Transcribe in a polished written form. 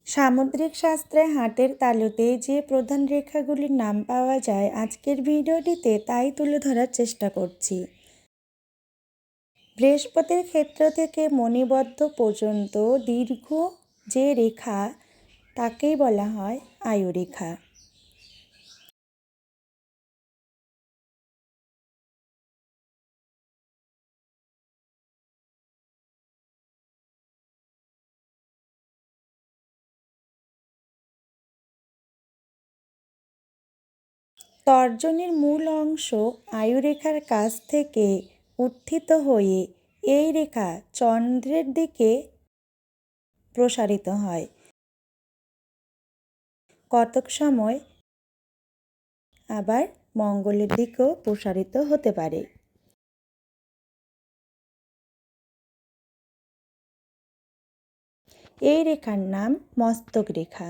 সামুদ্রিক শাস্ত্রে হাতের তালুতে যে প্রধান রেখাগুলির নাম পাওয়া যায়, আজকের ভিডিওটিতে তাই তুলে ধরার চেষ্টা করছি। বৃহস্পতির ক্ষেত্র থেকে মণিবদ্ধ পর্যন্ত দীর্ঘ যে রেখা তাকেই বলা হয় আয়ুরেখা। তর্জনীর মূল অংশ আয়ুরেখার কাছ থেকে উত্থিত হয়ে এই রেখা চন্দ্রের দিকে প্রসারিত হয়। কতক সময় আবার মঙ্গলের দিকেও প্রসারিত হতে পারে। এই রেখার নাম মস্তক রেখা।